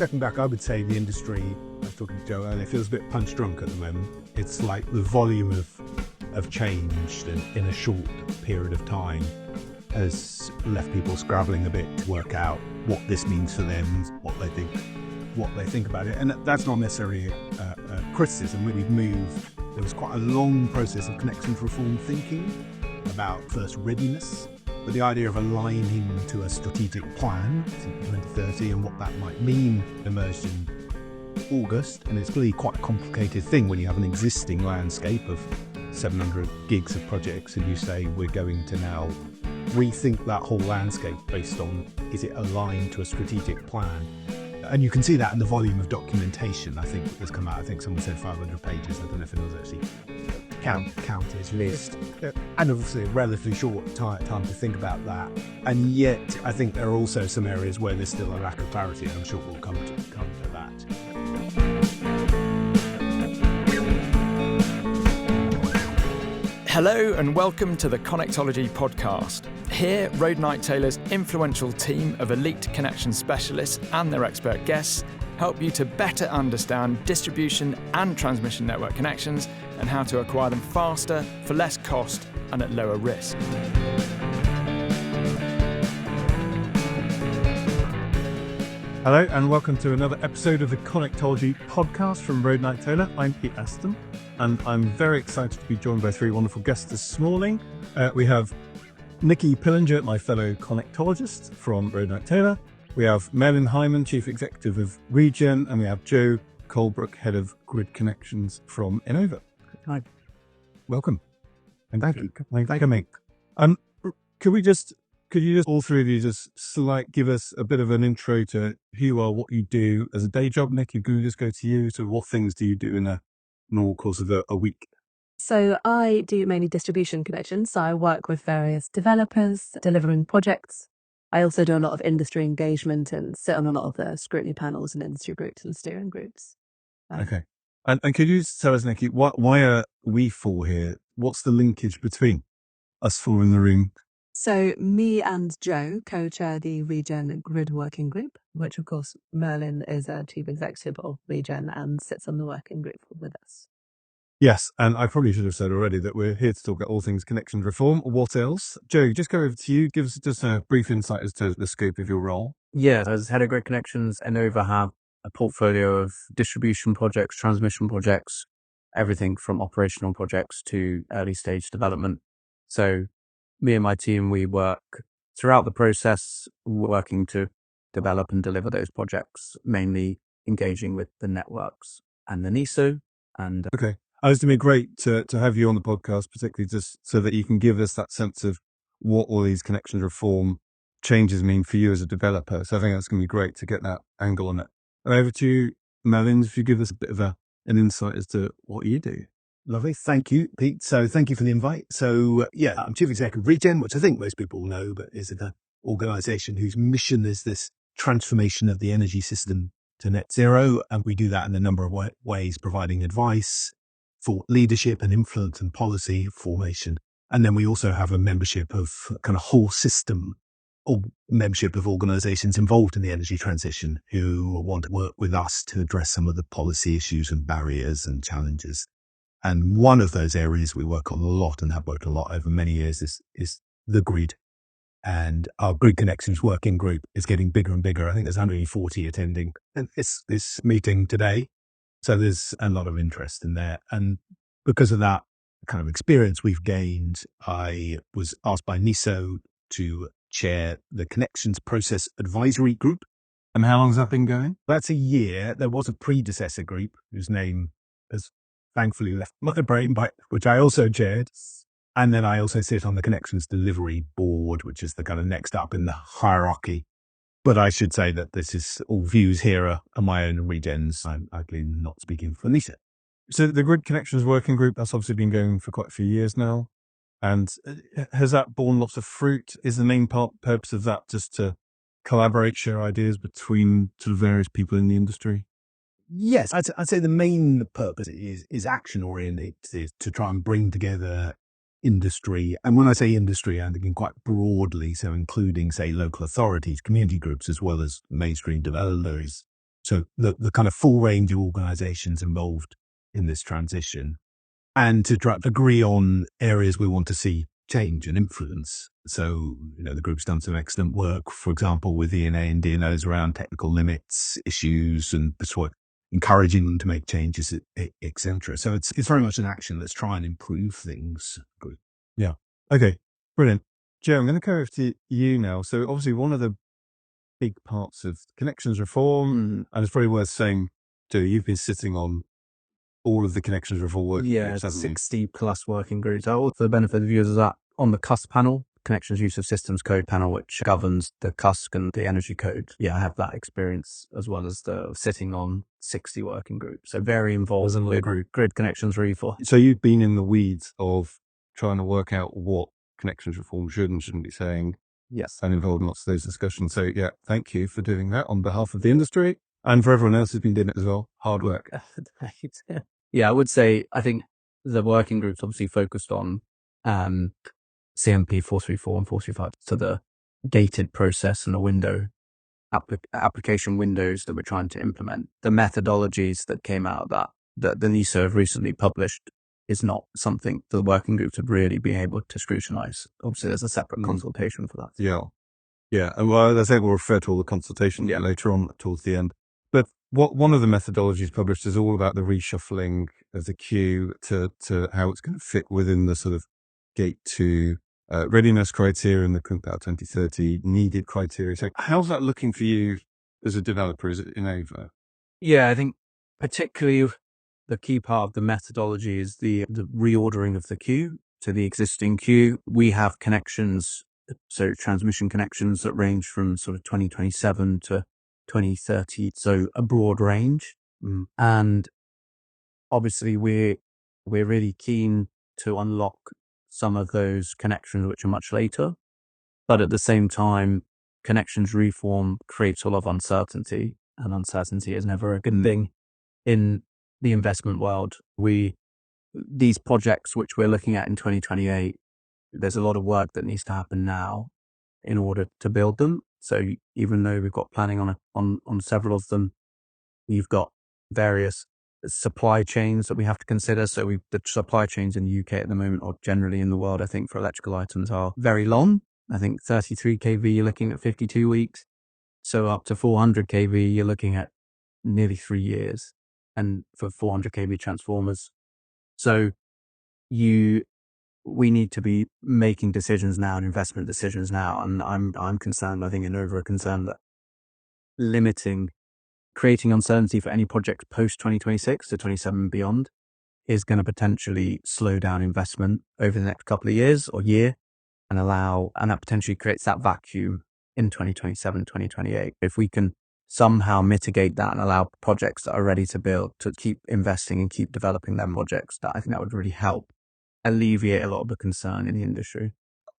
Stepping back, I would say the industry, I was talking to Joe earlier, feels a bit punch drunk at the moment. It's like the volume of change in a short period of time has left people scrabbling a bit to work out what this means for them, what they think about it. And that's not necessarily a criticism. We've moved, there was quite a long process of connections reform thinking about first readiness, but the idea of aligning to a strategic plan to 2030 and what that might mean emerged in August. And it's clearly quite a complicated thing when you have an existing landscape of 700 gigs of projects and you say we're going to now rethink that whole landscape based on, is it aligned to a strategic plan? And you can see that in the volume of documentation, I think, that's come out. I think someone said 500 pages. I don't know if it was actually count his list. And obviously a relatively short time to think about that. And yet, I think there are also some areas where there's still a lack of clarity, and I'm sure we'll come to that. Hello and welcome to the Connectology podcast. Here, Road Knight Taylor's influential team of elite connection specialists and their expert guests help you to better understand distribution and transmission network connections and how to acquire them faster, for less cost and at lower risk. Hello and welcome to another episode of the Connectology podcast from Road Knight Taylor. I'm Pete Aston and I'm very excited to be joined by three wonderful guests this morning. We have Nikki, Pillinger, my fellow Connectologist from Road Knight Taylor. We have Merlin Hyman, Chief Executive of Regen, and we have Joe Colebrook, Head of Grid Connections from Innova. Hi. Welcome. And thank you. Thank you for coming. Could you just all three of you just give us a bit of an intro to who you are, what you do as a day job? Nikki, could we just go to you? So what things do you do in a normal course of a week? So I do mainly distribution connections. So I work with various developers delivering projects. I also do a lot of industry engagement and sit on a lot of the scrutiny panels and industry groups and steering groups. Okay. And could you just tell us, Nikki, why are we four here? What's the linkage between us four in the room? So me and Joe co-chair the Regen Grid Working Group, which of course Merlin is a Chief Executive of Regen and sits on the working group with us. Yes, and I probably should have said already that we're here to talk about all things connections reform. What else? Joe, just go over to you. Give us just a brief insight as to the scope of your role. Yeah, as Head of Grid Connections, Innova have a portfolio of distribution projects, transmission projects, everything from operational projects to early stage development. So me and my team, we work throughout the process, working to develop and deliver those projects, mainly engaging with the networks and the NISO. And okay. It's going to be great to have you on the podcast, particularly just so that you can give us that sense of what all these connections reform changes mean for you as a developer. So I think that's going to be great to get that angle on it. Over to you, Merlin, if you give us a bit of an insight as to what you do. Lovely. Thank you, Pete. So thank you for the invite. So I'm Chief Executive of Regen, which I think most people know, but is an organisation whose mission is this transformation of the energy system to net zero. And we do that in a number of ways, providing advice, thought leadership and influence and policy formation. And then we also have a membership of kind of whole system or membership of organisations involved in the energy transition who want to work with us to address some of the policy issues and barriers and challenges. And one of those areas we work on a lot and have worked a lot over many years is the grid. And our Grid Connections Working Group is getting bigger and bigger. I think there's 140 attending this meeting today. So there's a lot of interest in there. And because of that kind of experience we've gained, I was asked by NISO to chair the Connections Process Advisory Group. And how long has that been going? That's a year. There was a predecessor group whose name has thankfully left my brain, which I also chaired. And then I also sit on the Connections Delivery Board, which is the kind of next up in the hierarchy. But I should say that this is all views here are my own Regen's. I'm actually not speaking for NISO. So the Grid Connections Working Group, that's obviously been going for quite a few years now. And has that borne lots of fruit? Is the main purpose of that just to collaborate, share ideas between sort of various people in the industry? Yes, I'd say the main purpose is action-oriented, is to try and bring together industry. And when I say industry, I'm thinking quite broadly, so including, say, local authorities, community groups, as well as mainstream developers, So the kind of full range of organizations involved in this transition, and to agree on areas we want to see change and influence. So, the group's done some excellent work, for example, with ENA and DNOs around technical limits, issues, and encouraging them to make changes, etc. So it's very much an action that's trying to improve things. Yeah. Okay. Brilliant. Joe, I'm going to go over to you now. So obviously one of the big parts of connections reform, and it's probably worth saying, Joe, you've been sitting on all of the connections reform working groups, haven't you? 60 plus working groups. For the benefit of the viewers, is that on the CUSC panel, Connections Use of Systems Code panel, which governs the CUSC and the energy code. Yeah, I have that experience as well as the sitting on 60 working groups. So very involved in grid connections reform. So you've been in the weeds of trying to work out what connections reform should and shouldn't be saying. Yes. And involved in lots of those discussions. So yeah, thank you for doing that on behalf of the industry and for everyone else who's been doing it as well. Hard work. Yeah, I would say, I think the working groups obviously focused on CMP 434 and 435. So the gated process and the window application windows that we're trying to implement. The methodologies that came out of that the NISA have recently published is not something the working groups would really be able to scrutinize. Obviously, there's a separate consultation for that. Yeah. Yeah. And well, as I say, we'll refer to all the consultation later on towards the end. But one of the methodologies published is all about the reshuffling of the queue to how it's going to fit within the sort of gate to readiness criteria and the Clean Power 2030 needed criteria. So how's that looking for you as a developer? Is it Innova? Yeah, I think particularly the key part of the methodology is the reordering of the queue to the existing queue. We have connections, so transmission connections that range from sort of 2027 to 2030, so a broad range. And obviously we're really keen to unlock some of those connections which are much later, but at the same time, connections reform creates a lot of uncertainty, and uncertainty is never a good thing in the investment world. These projects which we're looking at in 2028, there's a lot of work that needs to happen now in order to build them. So even though we've got planning on several of them, we've got various supply chains that we have to consider. So the supply chains in the UK at the moment, or generally in the world, I think for electrical items are very long. I think 33 kV, you're looking at 52 weeks. So up to 400 kV, you're looking at nearly 3 years. And for 400 kV transformers. So we need to be making decisions now and investment decisions now. And I'm concerned, I think Innova are concerned that creating uncertainty for any project post 2026 to 27 and beyond is going to potentially slow down investment over the next couple of years or year and that potentially creates that vacuum in 2027, 2028. If we can somehow mitigate that and allow projects that are ready to build to keep investing and keep developing their projects, I think that would really help alleviate a lot of the concern in the industry.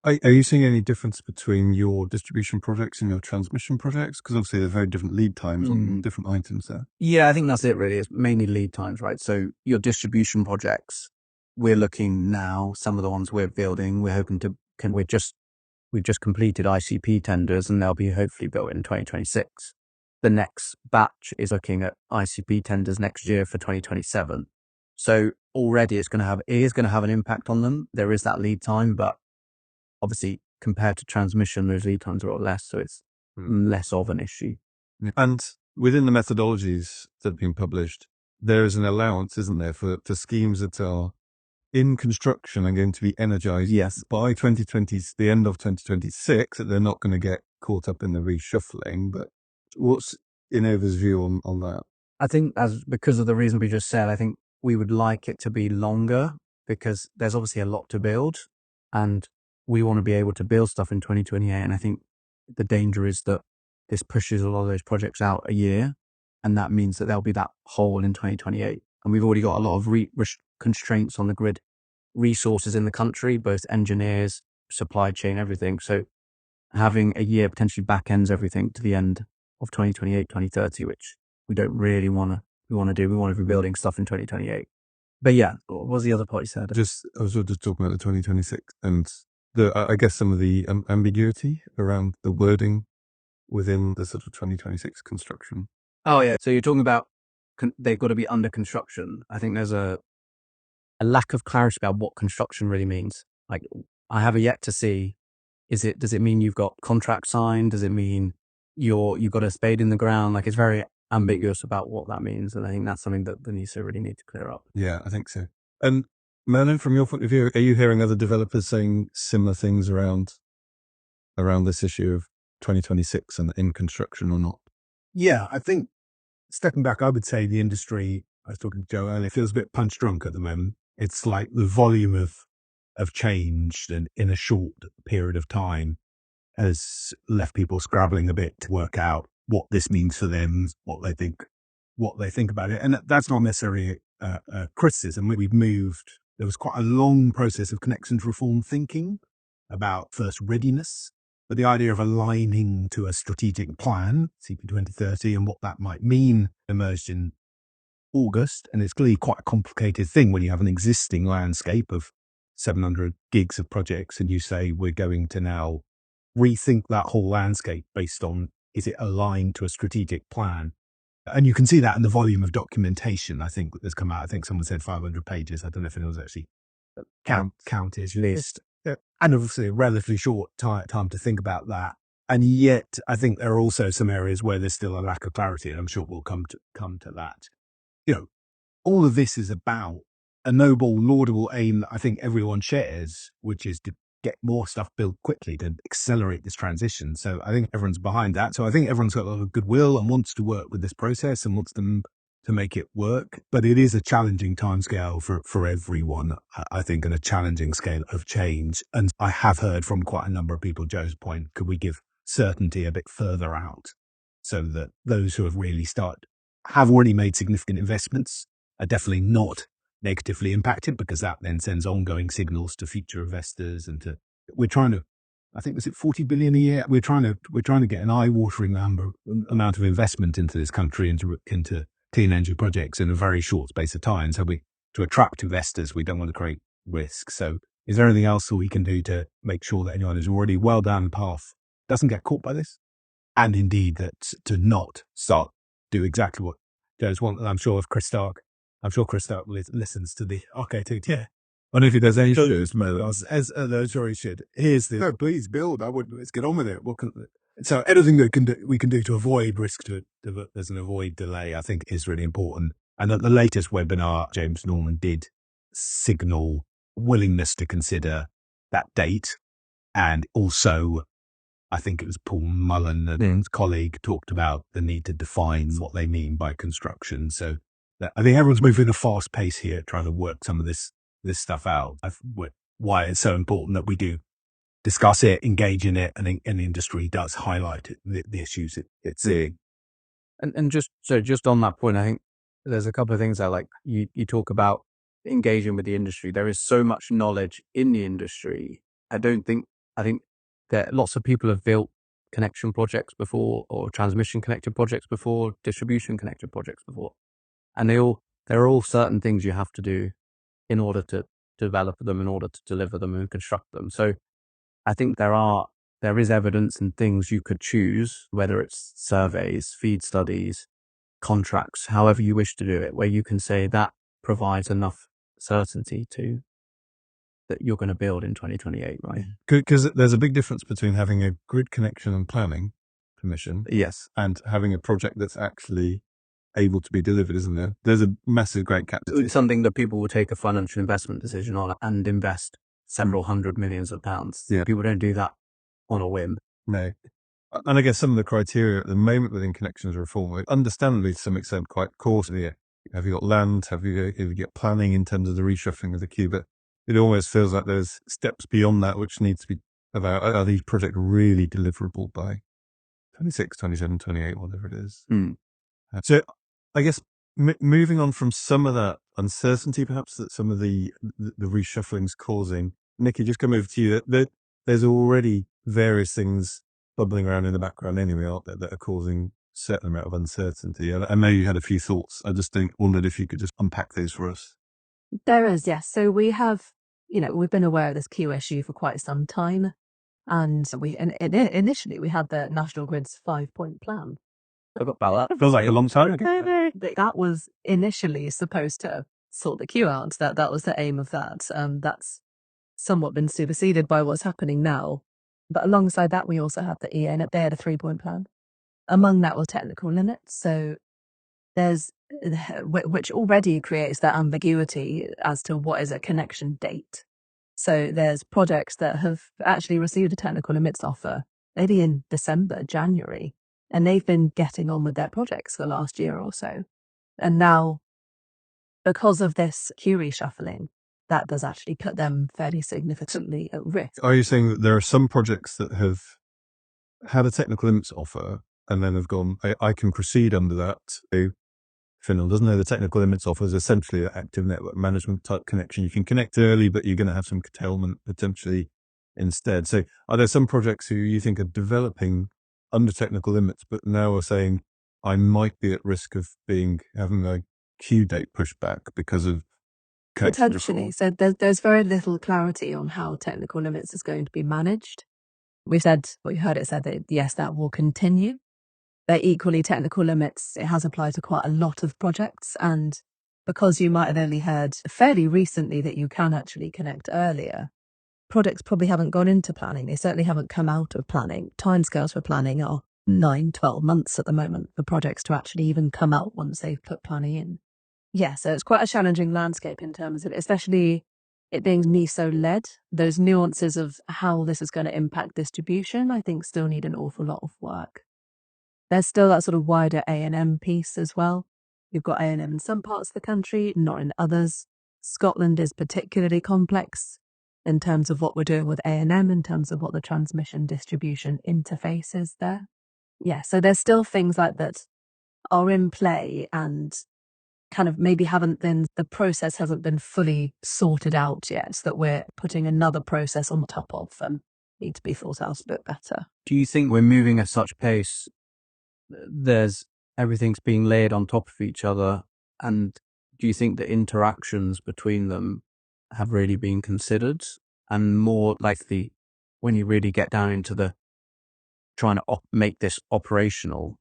Are you seeing any difference between your distribution projects and your transmission projects? Because obviously there are very different lead times on different items there. Yeah, I think that's it really. It's mainly lead times, right? So your distribution projects, we're looking now, some of the ones we're building, we're hoping we've just completed ICP tenders and they'll be hopefully built in 2026. The next batch is looking at ICP tenders next year for 2027. So already it is going to have an impact on them. There is that lead time, but obviously compared to transmission, those lead times are a lot less. So it's less of an issue. And within the methodologies that have been published, there is an allowance, isn't there, for schemes that are in construction and going to be energized by the end of 2026, that they're not going to get caught up in the reshuffling. But what's Innova's view on that? I think because of the reason we just said, I think we would like it to be longer because there's obviously a lot to build and we want to be able to build stuff in 2028. And I think the danger is that this pushes a lot of those projects out a year. And that means that there'll be that hole in 2028. And we've already got a lot of constraints on the grid resources in the country, both engineers, supply chain, everything. So having a year potentially back ends everything to the end of 2028, 2030, which we don't really want to do. We want to be building stuff in 2028. But yeah, what was the other part you said? I was just talking about the 2026 and I guess some of the ambiguity around the wording within the sort of 2026 construction. Oh yeah. So you're talking about they've got to be under construction. I think there's a lack of clarity about what construction really means. Like I have yet to see. Does it mean you've got contract signed? Does it mean you've got a spade in the ground? Like it's very ambiguous about what that means. And I think that's something that the NISA really need to clear up. Yeah, I think so. And Merlin, from your point of view, are you hearing other developers saying similar things around this issue of 2026 and in construction or not? Yeah, I think stepping back, I would say the industry, I was talking to Joe earlier, feels a bit punch drunk at the moment. It's like the volume of change and in a short period of time has left people scrabbling a bit to work out what this means for them, what they think about it. And that's not necessarily a criticism. There was quite a long process of connections reform thinking about first readiness, but the idea of aligning to a strategic plan, CP 2030, and what that might mean emerged in August. And it's clearly quite a complicated thing when you have an existing landscape of 700 gigs of projects and you say, we're going to now rethink that whole landscape based on, is it aligned to a strategic plan? And you can see that in the volume of documentation, I think, that's come out. I think someone said 500 pages. I don't know if anyone's actually counted list. And obviously a relatively short time to think about that. And yet I think there are also some areas where there's still a lack of clarity, and I'm sure we'll come to that. You know, all of this is about a noble, laudable aim that I think everyone shares, which is to get more stuff built quickly to accelerate this transition. So I think everyone's behind that. So I think everyone's got a lot of goodwill and wants to work with this process and wants them to make it work. But it is a challenging timescale for everyone, I think, and a challenging scale of change. And I have heard from quite a number of people, Joe's point, could we give certainty a bit further out so that those who have really have already made significant investments are definitely not negatively impacted, because that then sends ongoing signals to future investors we're trying to, I think, was it 40 billion a year? We're trying to get an eye-watering amount of investment into this country, into clean energy projects in a very short space of time. So to attract investors, we don't want to create risk. So is there anything else that we can do to make sure that anyone who's already well down the path doesn't get caught by this? And indeed that to not do exactly what Joe's want. I'm sure Chris Stark listens to the RK2. Yeah. I don't know if he does any shows, I'm sure he should. No, please build. Let's get on with it. So anything that we can do to avoid risk, there's an avoid delay, I think is really important. And at the latest webinar, James Norman did signal willingness to consider that date. And also, I think it was Paul Mullen, his colleague, talked about the need to define what they mean by construction. So I think everyone's moving at a fast pace here, trying to work some of this stuff out. Why it's so important that we do discuss it, engage in it, and the industry does highlight the issues it's seeing. And just on that point, I think there's a couple of things I like. You talk about engaging with the industry. There is so much knowledge in the industry. I think that lots of people have built connection projects before, or transmission connected projects before, distribution connected projects before. And there are all certain things you have to do in order to develop them, in order to deliver them and construct them. So I think there is evidence and things you could choose, whether it's surveys, feed studies, contracts, however you wish to do it, where you can say that provides enough certainty that you're going to build in 2028, right? Because there's a big difference between having a grid connection and planning permission, yes, and having a project that's actually able to be delivered, isn't there? There's a massive great gap. It's something that people will take a financial investment decision on and invest several hundred millions of pounds. Yeah. People don't do that on a whim. No. And I guess some of the criteria at the moment within connections reform are understandably to some extent quite coarse. Have you got land? Have you got planning in terms of the reshuffling of the queue? But it almost feels like there's steps beyond that which needs to be about, are these projects really deliverable by 26, 27, 28, whatever it is? So I guess moving on from some of that uncertainty, perhaps, that some of the reshuffling's causing, Nikki, just come over to you. There's already various things bubbling around in the background anyway, aren't there, that are causing a certain amount of uncertainty. I know you had a few thoughts. I just wondered if you could just unpack those for us. There is, yes. So we have, we've been aware of this queue issue for quite some time. And initially we had the National Grid's 5-point plan. About that. It feels like a long time ago. That was initially supposed to sort the queue out. That was the aim of that. That's somewhat been superseded by what's happening now. But alongside that, we also have the EA, and they had a 3-point plan. Among that were technical limits. So there's, which already creates that ambiguity as to what is a connection date. So there's projects that have actually received a technical limits offer, maybe in December, January, and they've been getting on with their projects for the last year or so. And now, because of this queue reshuffling, that does actually put them fairly significantly at risk. Are you saying that there are some projects that have had a technical limits offer and then have gone, I can proceed under that? So Finland doesn't know the technical limits offer is essentially an active network management type connection. You can connect early, but you're going to have some curtailment potentially instead. So are there some projects who you think are developing under technical limits, but now are saying, I might be at risk of having a queue date pushed back because of potentially? So there's very little clarity on how technical limits is going to be managed. We heard it said that yes, that will continue. But equally, technical limits, it has applied to quite a lot of projects. And because you might have only heard fairly recently that you can actually connect earlier, projects probably haven't gone into planning. They certainly haven't come out of planning. Timescales for planning are 9-12 months at the moment for projects to actually even come out once they've put planning in. Yeah, so it's quite a challenging landscape in terms of it, especially it being NESO-led. Those nuances of how this is going to impact distribution, I think, still need an awful lot of work. There's still that sort of wider A&M piece as well. You've got A&M in some parts of the country, not in others. Scotland is particularly complex in terms of what we're doing with A&M, in terms of what the transmission distribution interface is there. Yeah, so there's still things like that are in play and kind of maybe the process hasn't been fully sorted out yet, that we're putting another process on top of and need to be thought out a bit better. Do you think we're moving at such pace, everything's being layered on top of each other, and do you think the interactions between them have really been considered? And more likely, when you really get down into the trying to make this operational,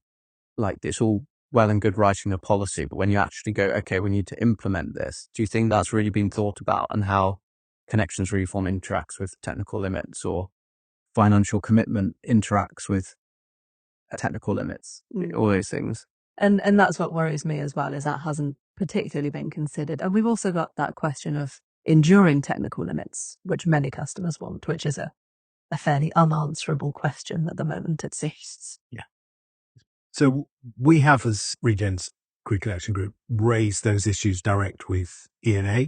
like it's all well and good writing a policy, but when you actually go, okay, we need to implement this, do you think that's really been thought about, and how connections reform interacts with technical limits, or financial commitment interacts with technical limits, all those things? And that's what worries me as well, is that hasn't particularly been considered. And we've also got that question of enduring technical limits, which many customers want, which is a fairly unanswerable question at the moment, it seems. Yeah. So we have, as Regen's Queue Connection Group, raised those issues direct with ENA.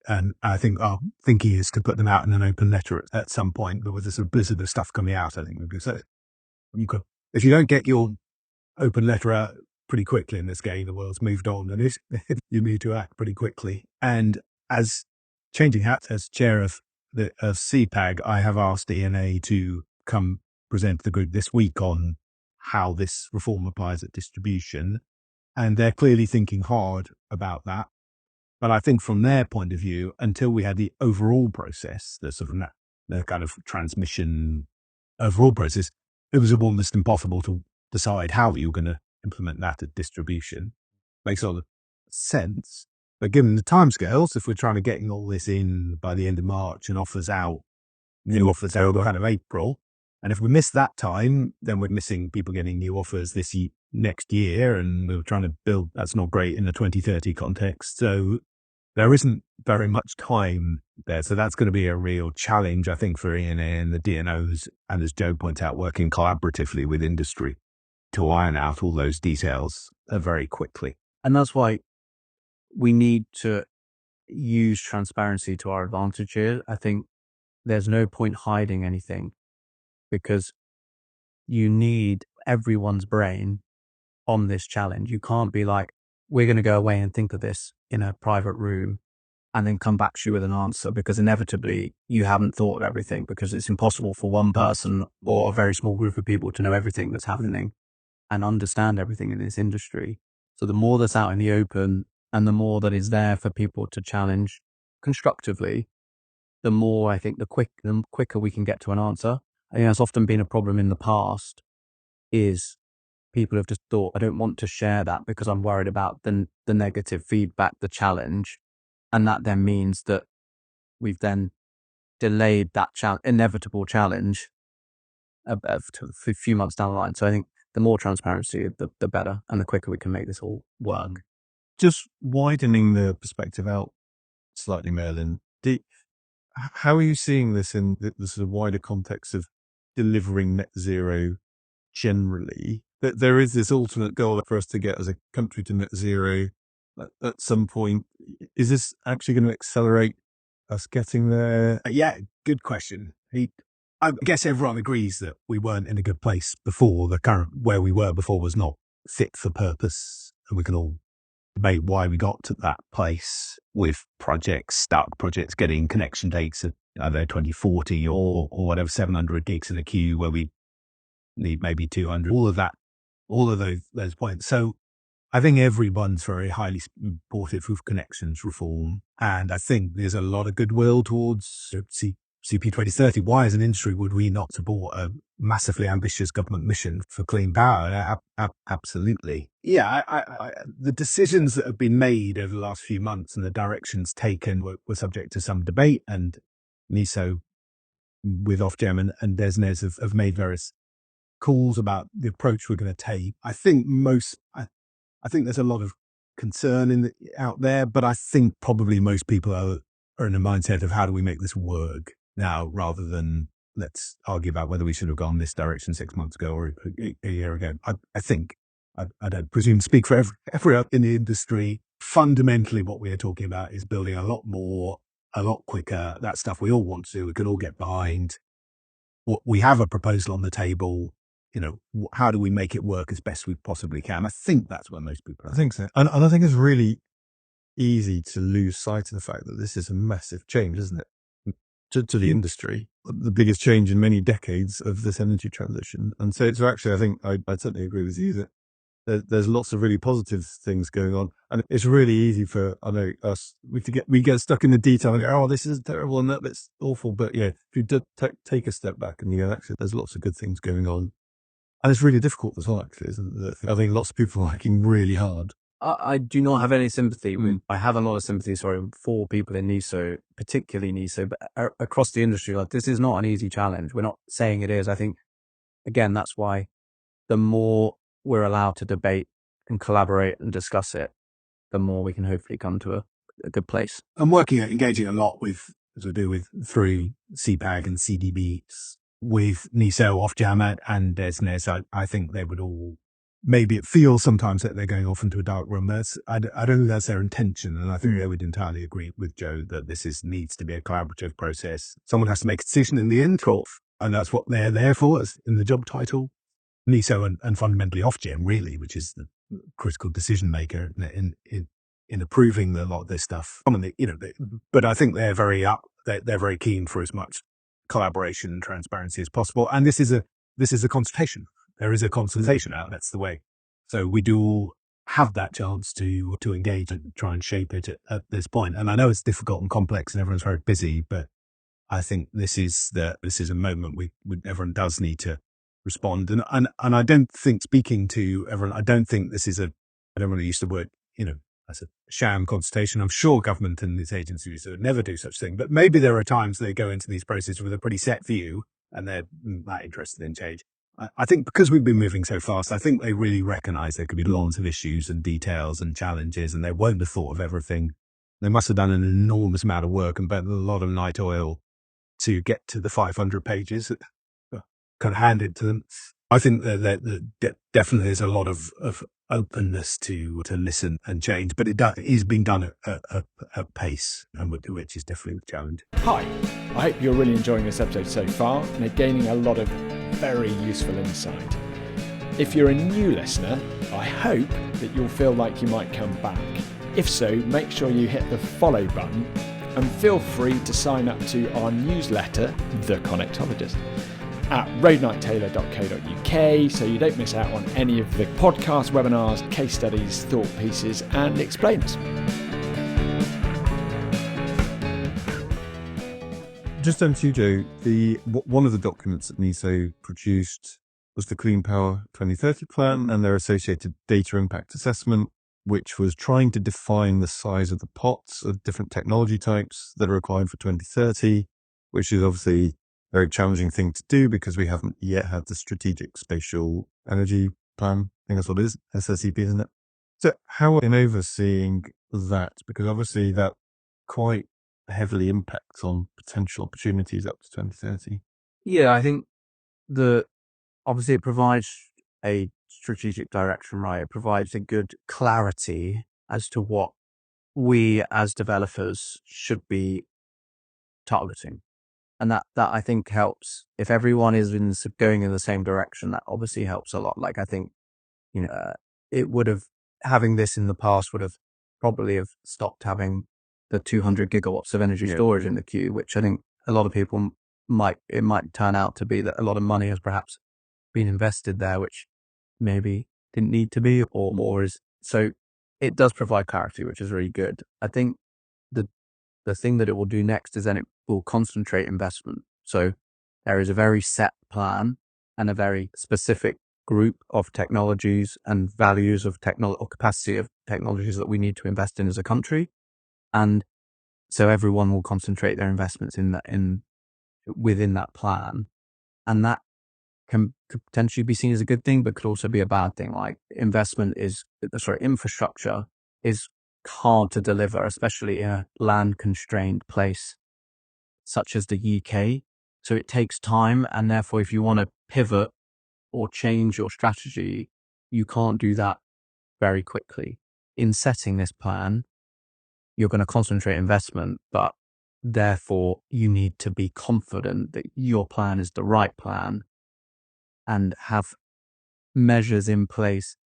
And I think our thinking is to put them out in an open letter at some point, but with this sort of blizzard of stuff coming out, I think we'd be so. If you don't get your open letter out pretty quickly in this game, the world's moved on, and you need to act pretty quickly. And as changing hats as chair of CPAG, I have asked ENA to come present to the group this week on how this reform applies at distribution. And they're clearly thinking hard about that. But I think from their point of view, until we had the overall process, the sort of the kind of transmission overall process, it was almost impossible to decide how you were going to implement that at distribution. Makes a lot of sense. But given the timescales, if we're trying to get all this in by the end of March and new offers out kind of April, and if we miss that time, then we're missing people getting new offers next year, and we're trying to build, that's not great in a 2030 context. So there isn't very much time there. So that's going to be a real challenge, I think, for ENA and the DNOs, and as Joe points out, working collaboratively with industry to iron out all those details very quickly. And that's why we need to use transparency to our advantage here. I think there's no point hiding anything, because you need everyone's brain on this challenge. You can't be like, we're going to go away and think of this in a private room and then come back to you with an answer, because inevitably you haven't thought of everything, because it's impossible for one person or a very small group of people to know everything that's happening and understand everything in this industry. So the more that's out in the open and the more that is there for people to challenge constructively, the more, I think, the quicker we can get to an answer. I think that's often been a problem in the past, is people have just thought, I don't want to share that because I'm worried about the negative feedback, the challenge. And that then means that we've then delayed that inevitable challenge a few months down the line. So I think the more transparency, the better, and the quicker we can make this all work. Just widening the perspective out slightly, Merlin, how are you seeing this in the sort of wider context of delivering net zero generally? That there is this ultimate goal for us to get as a country to net zero at some point. Is this actually going to accelerate us getting there? Yeah, good question. I guess everyone agrees that we weren't in a good place before. The current where we were before was not fit for purpose, and we can all debate why we got to that place with projects getting connection dates at 2040 or whatever, 700 gigs in a queue where we need maybe 200. All of those points. So I think everyone's very highly supportive of connections reform, and I think there's a lot of goodwill towards CP 2030. Why, as an industry, would we not support a massively ambitious government mission for clean power? Absolutely. Yeah, the decisions that have been made over the last few months and the directions taken were subject to some debate, and NESO with Ofgem and DESNZ have made various calls about the approach we're going to take. I think there's a lot of concern out there, but I think probably most people are in a mindset of how do we make this work now, rather than let's argue about whether we should have gone this direction 6 months ago or a year ago. I think, I don't presume to speak for everyone in the industry. Fundamentally, what we are talking about is building a lot more, a lot quicker. That stuff we all want to do, we can all get behind. We have a proposal on the table. How do we make it work as best we possibly can? I think that's where most people are. I think so. And I think it's really easy to lose sight of the fact that this is a massive change, isn't it? To the industry, the biggest change in many decades of this energy transition. And so actually, I think I certainly agree with you that there's lots of really positive things going on. And it's really easy for, I know, us, we get stuck in the detail and go, oh, this is terrible and that's awful. But yeah, if you take a step back and you go, actually, there's lots of good things going on. And it's really difficult as well, actually, isn't it? I think lots of people are working really hard. I do not have any sympathy with, I have a lot of sympathy, for people in NESO, particularly NESO, but across the industry. Like, this is not an easy challenge. We're not saying it is. I think, again, that's why the more we're allowed to debate and collaborate and discuss it, the more we can hopefully come to a good place. I'm engaging a lot with, as we do through CPAG and CDBs, with NESO, Ofgem and DESNZ. I think they would all, maybe it feels sometimes that they're going off into a dark room. I don't think that's their intention. And I think they would entirely agree with Joe that this needs to be a collaborative process. Someone has to make a decision in the end, and that's what they're there for, as in the job title. NESO and fundamentally Ofgem, really, which is the critical decision maker in approving a lot of this stuff. But I think they're very keen for as much collaboration and transparency as possible. And this is a consultation. There is a consultation out. That's the way. So we do have that chance to engage and try and shape it at this point. And I know it's difficult and complex and everyone's very busy, but I think this is a moment everyone does need to respond. And I don't think, speaking to everyone, I don't think this is I don't want to use the word, as a sham consultation. I'm sure government and these agencies would never do such thing, but maybe there are times they go into these processes with a pretty set view and they're not interested in change. I think because we've been moving so fast, I think they really recognize there could be lots of issues and details and challenges, and they won't have thought of everything. They must have done an enormous amount of work and burnt a lot of night oil to get to the 500 pages that kind of handed to them. I think that definitely there's a lot of openness to listen and change, but it is being done at pace, and which is definitely a challenge. Hi, I hope you're really enjoying this episode so far and are gaining a lot of very useful insight. If you're a new listener, I hope that you'll feel like you might come back. If so, make sure you hit the follow button and feel free to sign up to our newsletter, The Connectologist, at roadnighttaylor.co.uk, so you don't miss out on any of the podcast, webinars, case studies, thought pieces and explainers. Just on to you, Joe, one of the documents that NESO produced was the Clean Power 2030 plan and their associated data impact assessment, which was trying to define the size of the pots of different technology types that are required for 2030, which is obviously a very challenging thing to do because we haven't yet had the Strategic Spatial Energy Plan. I think that's what it is, SSEP, isn't it? So how are Innova seeing that? Because obviously that quite heavily impacts on potential opportunities up to 2030. Yeah, I think obviously it provides a strategic direction, right? It provides a good clarity as to what we as developers should be targeting. And that I think helps. If everyone is going in the same direction, that obviously helps a lot. Like, I think, it would have, having this in the past would have probably have stopped having the 200 gigawatts of energy storage in the queue, which I think a lot of people might turn out to be that a lot of money has perhaps been invested there, which maybe didn't need to be, or is. So it does provide clarity, which is really good. I think the thing that it will do next is then it will concentrate investment. So there is a very set plan and a very specific group of technologies and values of or capacity of technologies that we need to invest in as a country. And so everyone will concentrate their investments within that plan. And that can potentially be seen as a good thing, but could also be a bad thing. Like, infrastructure is hard to deliver, especially in a land constrained place such as the UK. So it takes time. And therefore, if you want to pivot or change your strategy, you can't do that very quickly. In setting this plan, you're going to concentrate investment, but therefore you need to be confident that your plan is the right plan and have measures in place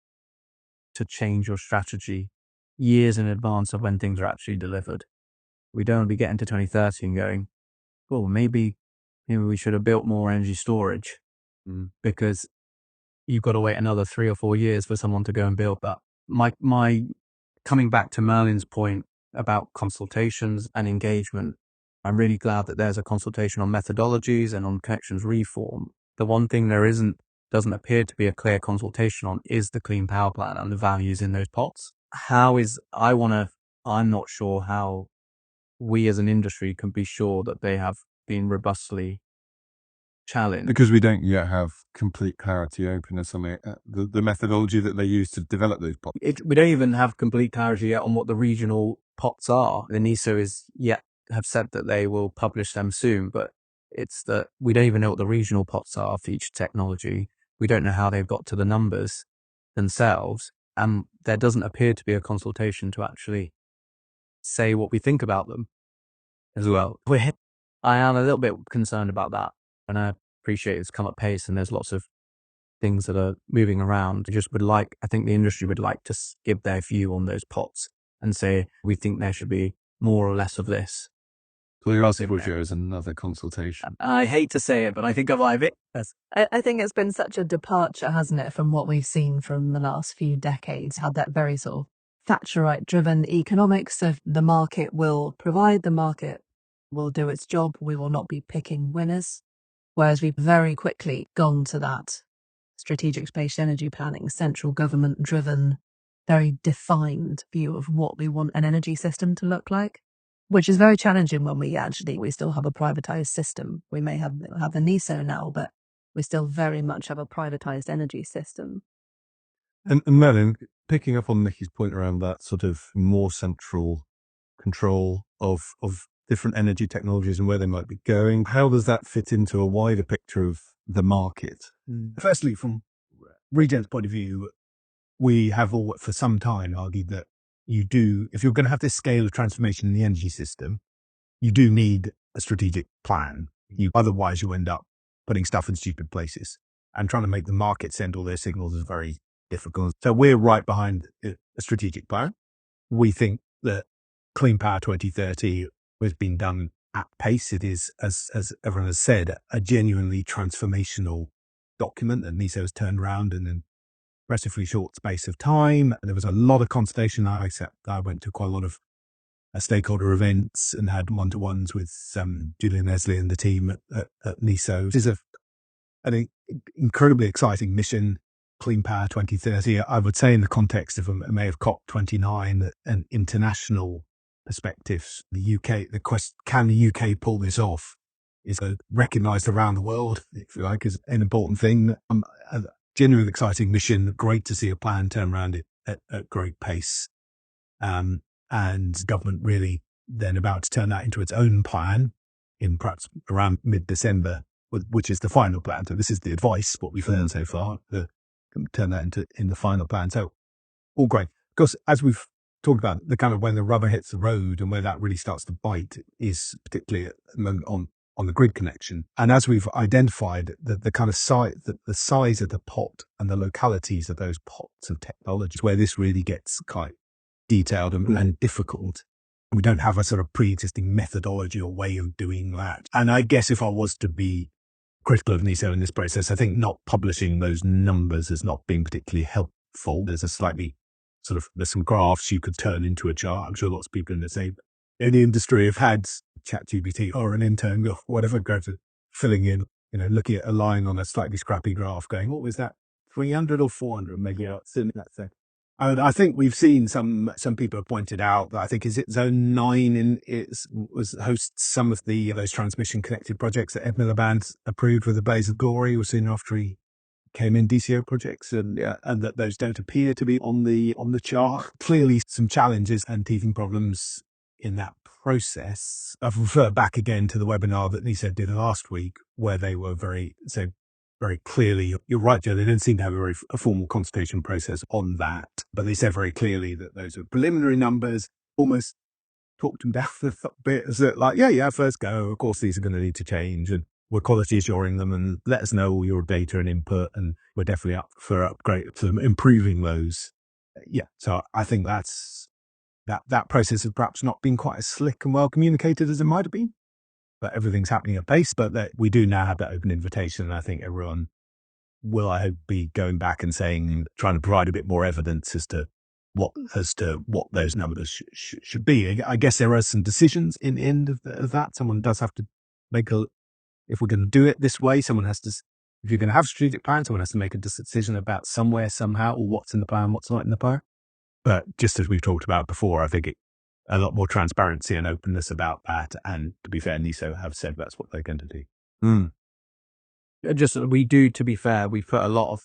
to change your strategy years in advance of when things are actually delivered. We don't want to be getting to 2030 and going, oh, maybe we should have built more energy storage because you've got to wait another 3 or 4 years for someone to go and build that. My coming back to Merlin's point about consultations and engagement, I'm really glad that there's a consultation on methodologies and on connections reform. The one thing doesn't appear to be a clear consultation on is the Clean Power Plan and the values in those pots. I'm not sure how we as an industry can be sure that they have been robustly challenged. Because we don't yet have complete clarity open as something, the methodology that they use to develop those pots. We don't even have complete clarity yet on what the regional pots are. The NISO have said that they will publish them soon, but it's that we don't even know what the regional pots are for each technology. We don't know how they've got to the numbers themselves. And there doesn't appear to be a consultation to actually say what we think about them as well. I am a little bit concerned about that. And I appreciate it's come at pace and there's lots of things that are moving around. I think the industry would like to give their view on those pots and say, we think there should be more or less of this. So you're asking for Joe as another consultation. I hate to say it, but I think I might have it. I think it's been such a departure, hasn't it, from what we've seen from the last few decades. Had that very sort of Thatcherite-driven economics of the market will provide, the market will do its job, we will not be picking winners. Whereas we've very quickly gone to that strategic space energy planning, central government-driven, very defined view of what we want an energy system to look like, which is very challenging when we still have a privatized system. We may have the NISO now, but we still very much have a privatized energy system. And Merlin, picking up on Nikki's point around that sort of more central control of different energy technologies and where they might be going, how does that fit into a wider picture of the market? Firstly, from Regen's point of view, we have all for some time argued that if you're going to have this scale of transformation in the energy system, you do need a strategic plan. Otherwise you end up putting stuff in stupid places, and trying to make the market send all their signals is very difficult. So we're right behind a strategic plan. We think that Clean Power 2030 has been done at pace. It is, as everyone has said, a genuinely transformational document, and NISO has turned around in an impressively short space of time. There was a lot of consultation. I went to quite a lot of stakeholder events and had one-to-ones with Julian Leslie and the team at NISO. This is an incredibly exciting mission, Clean Power 2030. I would say in the context of May of COP29, an international perspectives, the UK, the question, can the UK pull this off, is recognised around the world, if you like, as an important thing. A genuinely exciting mission. Great to see a plan turn around at great pace. And government really then about to turn that into its own plan in perhaps around mid-December, which is the final plan. So this is the advice, what we've learned so far, to turn that in the final plan. So all great. Of course, as we've talked about, the kind of when the rubber hits the road and where that really starts to bite is particularly at the moment on the grid connection. And as we've identified, the kind of the size of the pot and the localities of those pots and technologies where this really gets quite detailed and difficult. We don't have a sort of pre-existing methodology or way of doing that. And I guess if I was to be critical of NISO in this process, I think not publishing those numbers has not been particularly helpful. There's some graphs you could turn into a chart. I'm sure lots of people in the industry have had ChatGPT or an intern or whatever go to filling in, looking at a line on a slightly scrappy graph going, what was that? 300 or 400 megawatts in that thing. And I think we've seen some people have pointed out that I think is it Zone 9 hosts some of those transmission connected projects that Ed Miliband approved with the Blaze of Glory, was soon after he came in, DCO projects, and that those don't appear to be on the chart. Clearly some challenges and teething problems in that process. I've referred back again to the webinar that NISO did last week, where they were very clearly, you're right, Joe, they didn't seem to have a formal consultation process on that, but they said very clearly that those are preliminary numbers, almost talked them down a bit as like, yeah, first go, of course these are going to need to change, and we're quality assuring them, and let us know all your data and input, and we're definitely up for upgrade to improving those. Yeah, so I think that process has perhaps not been quite as slick and well communicated as it might have been. But everything's happening at pace, but that we do now have that open invitation. And I think everyone will, I hope, be going back and trying to provide a bit more evidence as to what those numbers should be. I guess there are some decisions in the end of that. Someone does have to if we're going to do it this way, if you're going to have a strategic plan, someone has to make a decision about somewhere, somehow, or what's in the plan, what's not in the plan. But just as we've talked about before, I think a lot more transparency and openness about that. And to be fair, NISO have said that's what they're going to do. To be fair, we put a lot of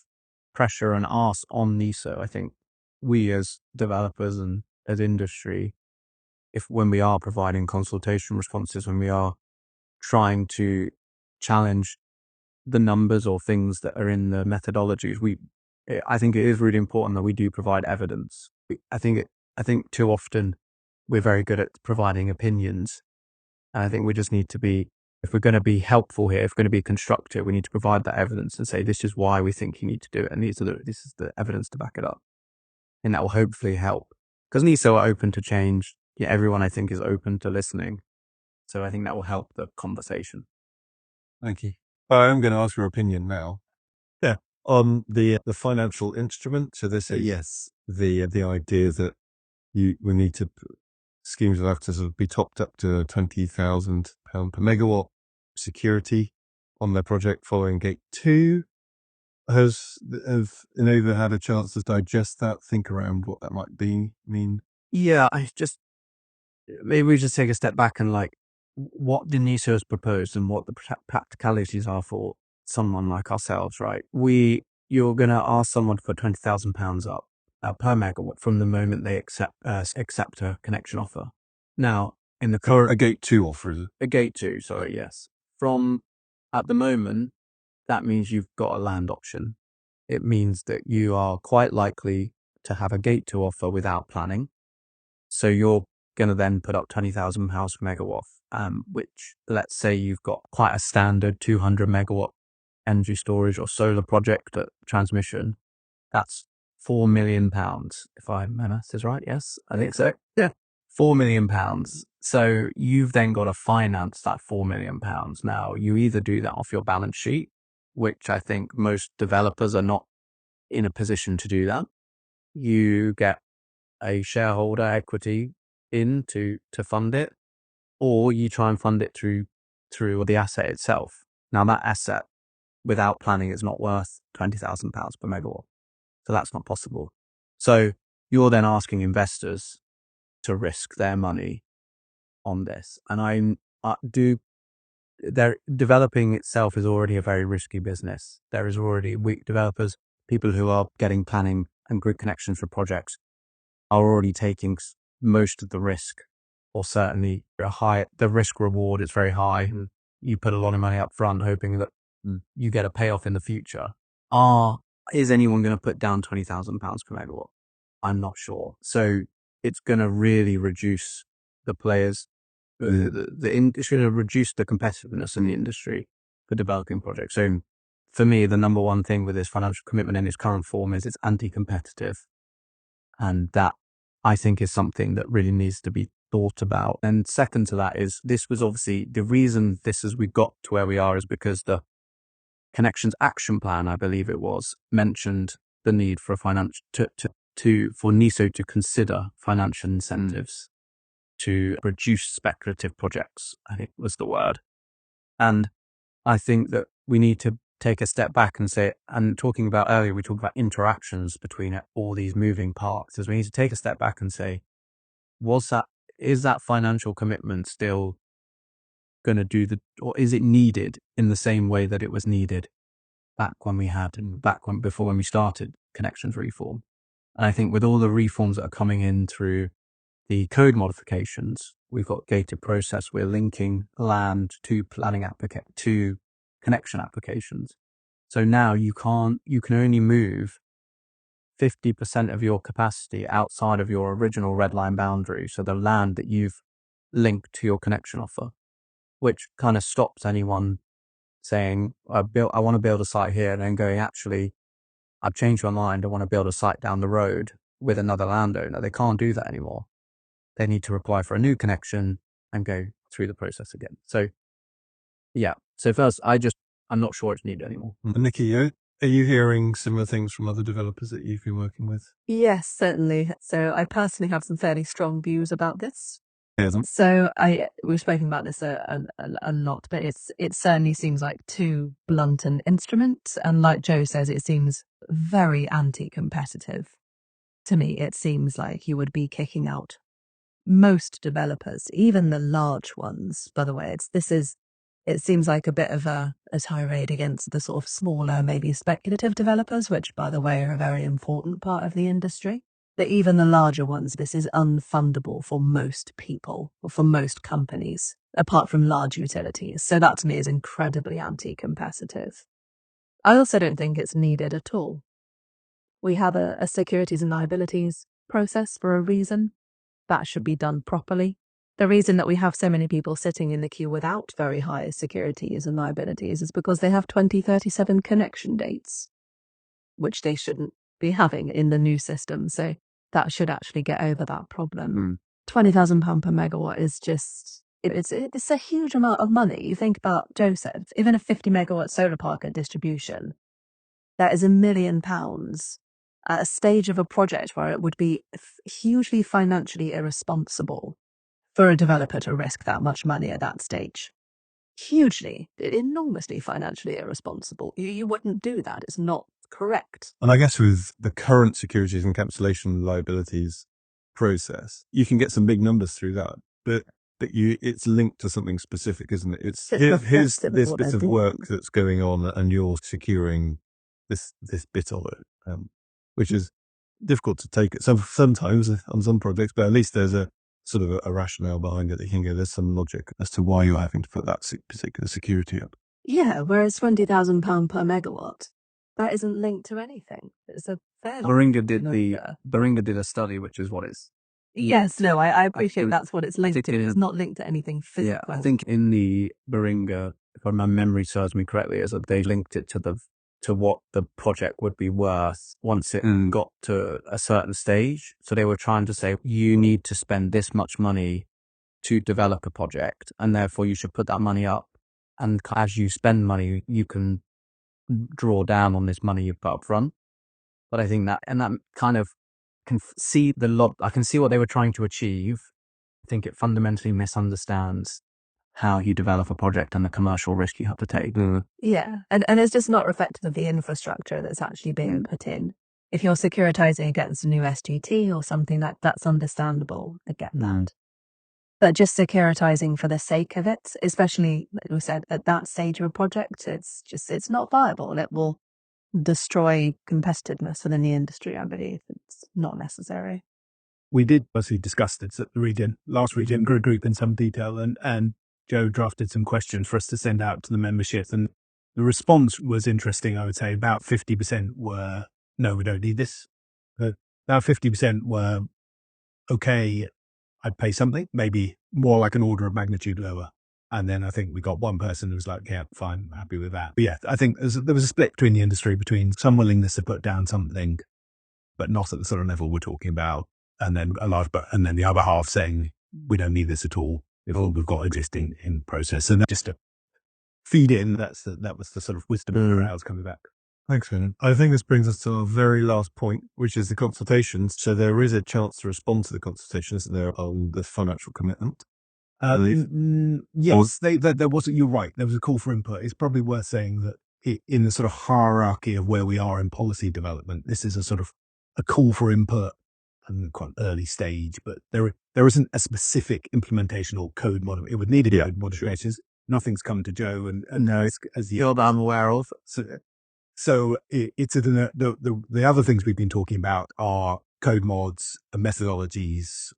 pressure and ask on NISO. I think we as developers and as industry, when we are providing consultation responses, when we are trying to challenge the numbers or things that are in the methodologies, I think it is really important that we do provide evidence. I think too often we're very good at providing opinions. And I think we just need to be, if we're going to be helpful here, if we're going to be constructive, we need to provide that evidence and say, this is why we think you need to do it. And this is the evidence to back it up. And that will hopefully help. Because NISO are open to change. Yeah, everyone I think is open to listening. So I think that will help the conversation. Thank you. I'm going to ask your opinion now. Yeah. On the financial instrument. So this is Yes. The idea that we need to, schemes will have to sort of be topped up to £20,000 per megawatt security on their project following Gate 2. Have Innova had a chance to digest that, think around what that might mean? Yeah, maybe we just take a step back and what the NISO has proposed and what the practicalities are for someone like ourselves, right? You're going to ask someone to put £20,000 up per megawatt from the moment they accept a connection offer. Now, in the current... A Gate 2 offer, is it? A Gate 2, sorry, yes. At the moment, that means you've got a land option. It means that you are quite likely to have a Gate 2 offer without planning. So you're going to then put up £20,000 per megawatt, which, let's say you've got quite a standard 200 megawatt energy storage or solar project at transmission. That's £4 million, if my maths is right. Yes, I think so. Yeah, £4 million. So you've then got to finance that £4 million. Now, you either do that off your balance sheet, which I think most developers are not in a position to do that. You get a shareholder equity in to fund it, or you try and fund it through the asset itself. Now, that asset without planning is not worth £20,000 per megawatt. So that's not possible. So you're then asking investors to risk their money on this. And developing itself is already a very risky business. There is already weak developers, people who are getting planning and grid connections for projects are already taking most of the risk, or certainly the risk reward is very high. And you put a lot of money up front hoping that you get a payoff in the future. Is anyone going to put down £20,000 per megawatt? I'm not sure. So it's going to really reduce the players. It's going to reduce the competitiveness in the industry for developing projects. So for me, the number one thing with this financial commitment in its current form is it's anti-competitive. And that, I think, is something that really needs to be thought about. And second to that is, this was obviously the reason we got to where we are is because the Connections Action Plan, I believe it was, mentioned the need for for NESO to consider financial incentives to reduce speculative projects, I think was the word. And I think that we need to take a step back and say, and talking about earlier, we talked about interactions between all these moving parts, as we need to take a step back and say, is that financial commitment still going to do or is it needed in the same way that it was needed before when we started connections reform? And I think with all the reforms that are coming in through the code modifications, we've got gated process, we're linking land to to connection applications. So now you can only move 50% of your capacity outside of your original red line boundary. So the land that you've linked to your connection offer, which kind of stops anyone saying, I want to build a site here, and then going, actually, I've changed my mind. I want to build a site down the road with another landowner. They can't do that anymore. They need to apply for a new connection and go through the process again. So, yeah. So first, I'm not sure it's needed anymore. Nikki, are you hearing similar things from other developers that you've been working with? Yes, certainly. So I personally have some fairly strong views about this. Yeah. So we've spoken about this a lot, but it certainly seems like too blunt an instrument. And like Joe says, it seems very anti-competitive. To me, it seems like you would be kicking out most developers, even the large ones. By the way, it seems like a bit of a tirade against the sort of smaller, maybe speculative developers, which, by the way, are a very important part of the industry. That even the larger ones, this is unfundable for most people, or for most companies, apart from large utilities. So that to me is incredibly anti-competitive. I also don't think it's needed at all. We have a securities and liabilities process for a reason. That should be done properly. The reason that we have so many people sitting in the queue without very high securities and liabilities is because they have 2037 connection dates, which they shouldn't be having in the new system. So that should actually get over that problem. £20,000 per megawatt is just, it's a huge amount of money. You think about, Joe said, even a 50 megawatt solar park at distribution, that is £1 million at a stage of a project where it would be hugely financially irresponsible for a developer to risk that much money at that stage. Hugely, enormously financially irresponsible. You wouldn't do that. It's not correct. And I guess with the current securities encapsulation liabilities process, you can get some big numbers through that, but it's linked to something specific, isn't it? Here's this bit of work that's going on, and you're securing this bit of it, which is difficult to take it. Sometimes on some projects, but at least there's a sort of a rationale behind it. That you can go, there's some logic as to why you're having to put that particular security up. Yeah, whereas £20,000 per megawatt, that isn't linked to anything. It's a fair. Pillinger did a study, which is what it's. Yes, no, I appreciate that's what it's linked to. It's not linked to anything physical. Yeah, I think in the Pillinger, if my memory serves me correctly, is that they linked it to what the project would be worth once it got to a certain stage. So they were trying to say, you need to spend this much money to develop a project, and therefore you should put that money up. And as you spend money, you can draw down on this money you've put up front. But I think that kind of can see I can see what they were trying to achieve. I think it fundamentally misunderstands how you develop a project and the commercial risk you have to take. Yeah. And it's just not reflective of the infrastructure that's actually being put in. If you're securitizing against a new SGT or something, that's understandable. I get that. But just securitizing for the sake of it, especially, like we said, at that stage of a project, it's not viable. It will destroy competitiveness within the industry, I believe. It's not necessary. We did obviously discuss this at the last Regen group in some detail, and Joe drafted some questions for us to send out to the membership. And the response was interesting, I would say. About 50% were, no, we don't need this. But about 50% were, okay, I'd pay something, maybe more like an order of magnitude lower. And then I think we got one person who was like, yeah, fine, I'm happy with that. But yeah, I think there was a split between the industry between some willingness to put down something, but not at the sort of level we're talking about. And then and then the other half saying, we don't need this at all. We've got existing in process. And just to feed in, that was the sort of wisdom of the crowds coming back. Thanks, Vernon. I think this brings us to our very last point, which is the consultations. So there is a chance to respond to the consultation, isn't there, on the financial commitment? Yes, there was. You're right. There was a call for input. It's probably worth saying that in the sort of hierarchy of where we are in policy development, this is a sort of a call for input and quite an early stage, but there isn't a specific implementation or code model. It would need a code modifications. Nothing's come to Joe, and No, as you're that I'm aware of. So it's the other things we've been talking about are code mods and methodologies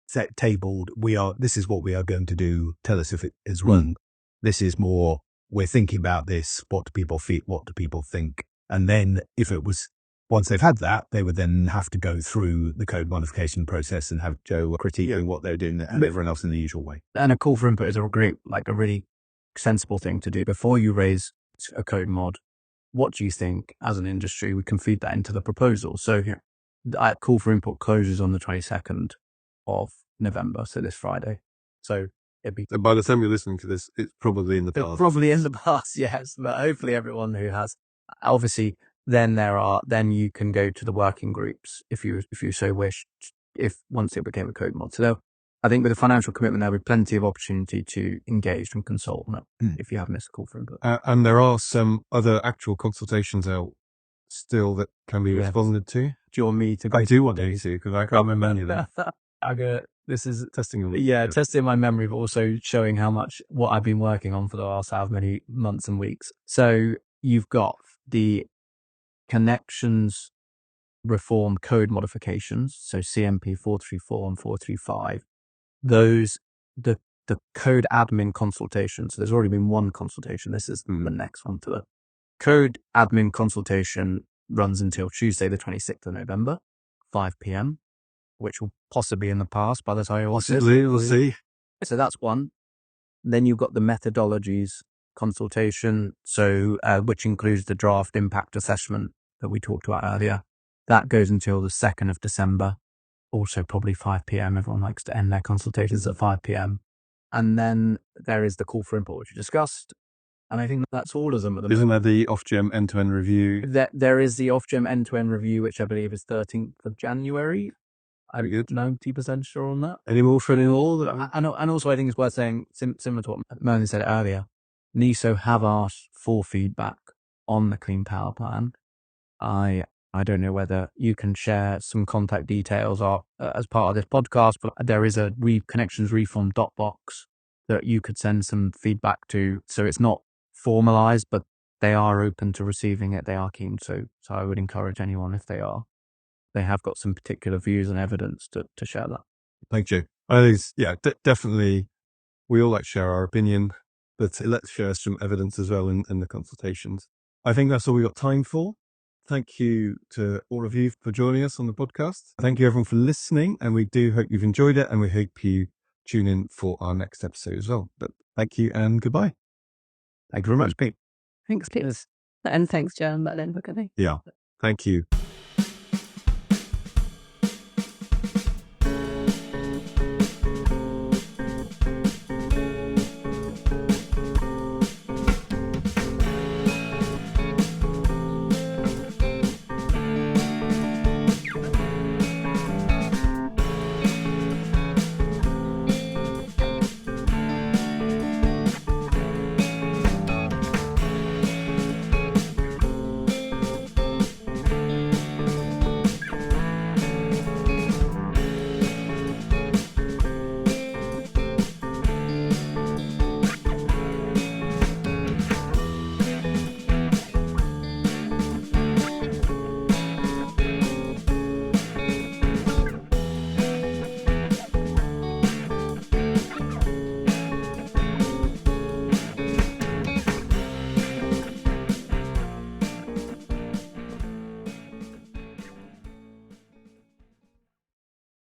set tabled. This is what we are going to do. Tell us if it is wrong. This is more, we're thinking about this. What do people feel? What do people think? And then if it was, once they've had that, they would then have to go through the code modification process and have Joe critiquing what they're doing and everyone else in the usual way. And a call for input is a really sensible thing to do before you raise a code mod. What do you think as an industry? We can feed that into the proposal. So that call for input closes on the 22nd of November, so this Friday. So it'd be... So by the time you're listening to this, it's probably in the past. Probably in the past, yes. But hopefully everyone who has, obviously, then you can go to the working groups if you so wish, once it became a code mod. So I think with the financial commitment, there'll be plenty of opportunity to engage and consult on it if you have missed a call for input. And there are some other actual consultations out still that can be responded to. Do you want me to go? I do want to, because I can't remember any of them. This is testing. Testing my memory, but also showing what I've been working on for the last how many months and weeks. So you've got the connections reform code modifications, so CMP 434 and 435. Those, the code admin consultation. So there's already been one consultation. This is the next one to the code admin consultation. Runs until Tuesday, the 26th of November, 5 p.m., which will possibly in the past by the time you watch this. We'll see. So that's one. Then you've got the methodologies consultation, so which includes the draft impact assessment that we talked about earlier. That goes until the 2nd of December, also probably 5 p.m. Everyone likes to end their consultations at 5 p.m. And then there is the call for input, which we discussed. And I think that's all of them at the moment. Isn't there the Ofgem end-to-end review? There is the Ofgem end-to-end review, which I believe is 13th of January. I'm 90% sure on that. Any more for any more? And also I think it's worth saying, similar to what Merlin said earlier, NESO have asked for feedback on the Clean Power Plan. I don't know whether you can share some contact details as part of this podcast, but there is a connections reform Dropbox that you could send some feedback to. So it's not formalized, but they are open to receiving it. They are keen. So I would encourage anyone, if they have got some particular views and evidence to share that. Thank you. I think, definitely we all like to share our opinion, but let's share some evidence as well in the consultations. I think that's all we got time for. Thank you to all of you for joining us on the podcast. Thank you everyone for listening, and we do hope you've enjoyed it, and we hope you tune in for our next episode as well. But thank you and goodbye. Thank you very much, Pete. Thanks, Pete. And thanks, Joe and Merlin, for coming. Yeah, thank you.